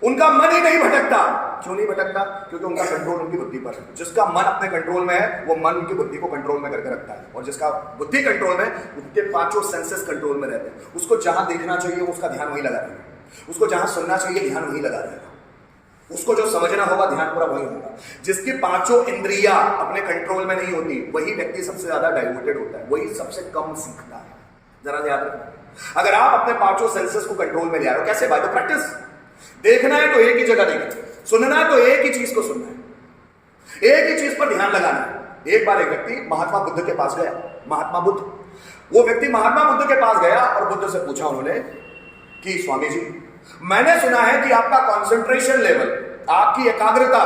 उनका मन ही नहीं भटकता। क्यों नहीं भटकता? क्योंकि उनका कंट्रोल उनकी बुद्धि पर है। जिसका मन अपने कंट्रोल में है वो मन उनकी बुद्धि को कंट्रोल में करके रखता है, और जिसका बुद्धि कंट्रोल में, उनके पांचों सेंसेस कंट्रोल में रहते हैं। उसको जहां देखना चाहिए उसका ध्यान वहीं लगा रहेगा, उसको जहां सुनना चाहिए ध्यान वहीं लगा रहेगा, उसको जो समझना होगा ध्यान पूरा वही होगा। जिसकी पांचों इंद्रियां अपने कंट्रोल में नहीं होती वही व्यक्ति सबसे ज्यादा डाइवर्टेड होता है, वही सबसे कम सीखता है। जरा याद रखना, अगर आप अपने पांचों सेंसेस को कंट्रोल में ले आ रहे हो, कैसे? By the practice. देखना है तो एक ही जगह देखना, सुनना है तो एक ही चीज को सुनना है, एक ही चीज पर ध्यान लगाना है। एक बार एक व्यक्ति महात्मा बुद्ध के पास गया। महात्मा बुद्ध, वो व्यक्ति महात्मा बुद्ध के पास गया और बुद्ध से पूछा उन्होंने कि स्वामी जी, मैंने सुना है कि आपका कंसंट्रेशन लेवल, आपकी एकाग्रता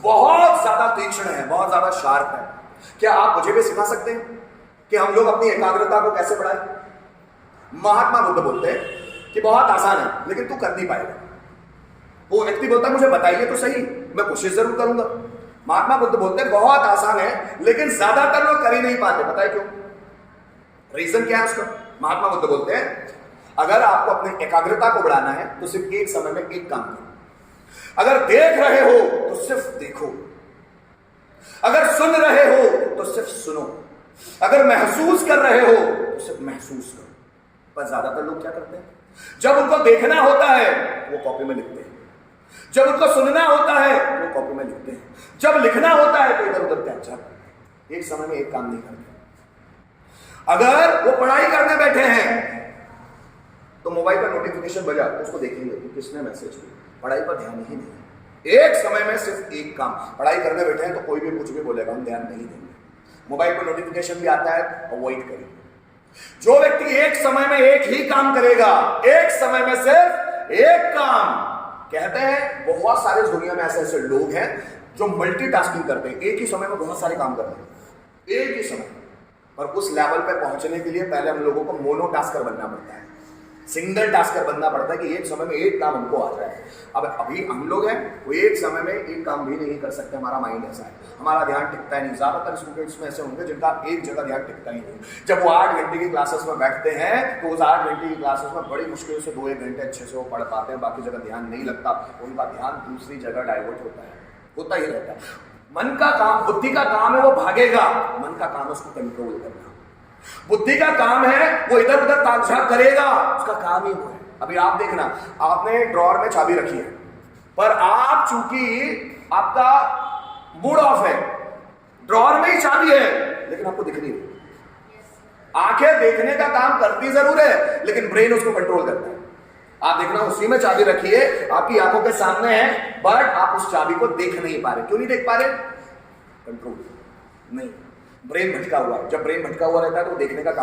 बहुत ज्यादा तीक्ष्ण है, बहुत ज्यादा शार्प है। क्या आप मुझे भी सिखा सकते हैं कि हम लोग अपनी एकाग्रता को कैसे बढ़ाएं? महात्मा बुद्ध बोलते हैं कि बहुत आसान है, लेकिन तू कर नहीं पाएगा। वो व्यक्ति बोलता है मुझे बताइए तो सही, मैं कोशिश जरूर करूंगा। महात्मा बुद्ध बोलते हैं बहुत आसान है, लेकिन ज्यादातर लोग कर ही नहीं पाते। पता है क्यों? रीजन क्या है उसका? महात्मा बुद्ध बोलते हैं अगर आपको अपनी एकाग्रता को बढ़ाना है तो सिर्फ एक समय में एक काम करो। अगर देख रहे हो तो सिर्फ देखो, अगर सुन रहे हो तो सिर्फ सुनो, अगर महसूस कर रहे हो तो सिर्फ महसूस करो। पर ज्यादातर लोग क्या करते हैं? जब उनको देखना होता है वो कॉपी में लिखते हैं, जब उनको सुनना होता है वो कॉपी में लिखते हैं, जब लिखना होता है तो इधर उधर कैच करते हैं। एक समय में एक काम नहीं करते। अगर वो पढ़ाई करने बैठे हैं तो मोबाइल पर नोटिफिकेशन बजा तो उसको देखेंगे कि किसने मैसेज किया, पढ़ाई पर ध्यान ही नहीं। एक समय में सिर्फ एक काम। पढ़ाई करने बैठे हैं तो कोई भी कुछ भी बोलेगा, हम ध्यान नहीं देंगे। मोबाइल पर नोटिफिकेशन भी आता है, अवॉइड करेंगे। जो व्यक्ति एक समय में एक ही काम करेगा, एक समय में सिर्फ एक काम, कहते हैं बहुत सारे दुनिया में ऐसे ऐसे लोग हैं जो मल्टीटास्किंग करते हैं, एक ही समय में बहुत सारे काम करते हैं, एक ही समय। पर उस लेवल पे पहुंचने के लिए पहले हम लोगों को मोनोटास्कर बनना पड़ता है, सिंगल टास्कर बनना पड़ता है कि एक समय में एक काम हमको आ जाए। अब अभी हम लोग हैं वो एक समय में एक काम भी नहीं कर सकते, हमारा माइंड ऐसा है, हमारा ध्यान टिकता ही नहीं। ज्यादातर स्टूडेंट्स में ऐसे होंगे जिनका एक जगह ध्यान टिकता ही नहीं। जब वो 8 घंटे की क्लासेस में बैठते हैं तो उस 8 घंटे की क्लासेस में बड़ी मुश्किल से 2-1 घंटे अच्छे से वो पढ़ पाते हैं, बाकी जगह ध्यान नहीं लगता, उनका ध्यान दूसरी जगह डाइवर्ट होता ही रहता है। मन का काम, बुद्धि का काम है वो भागेगा, मन का काम है उसको कंट्रोल करना। बुद्धि का काम है वो इधर उधर ताक-झाक करेगा, उसका काम ही वो है। अभी आप देखना, आपने ड्रॉअर में चाबी रखी है, पर आप चूंकि आपका मूड ऑफ है, ड्रॉअर में ही चाबी है लेकिन आपको दिख नहीं रही। आंखें देखने का काम करती जरूर है लेकिन ब्रेन उसको कंट्रोल करता है। आप देखना, उसी में चाबी रखी है, आपकी आंखों के सामने है, बट आप उस चाबी को देख नहीं पा रहे। क्यों नहीं देख पा रहे? कंट्रोल नहीं, ब्रेन भटका हुआ है। जब ब्रेन भटका हुआ रहता है तो देखने का काम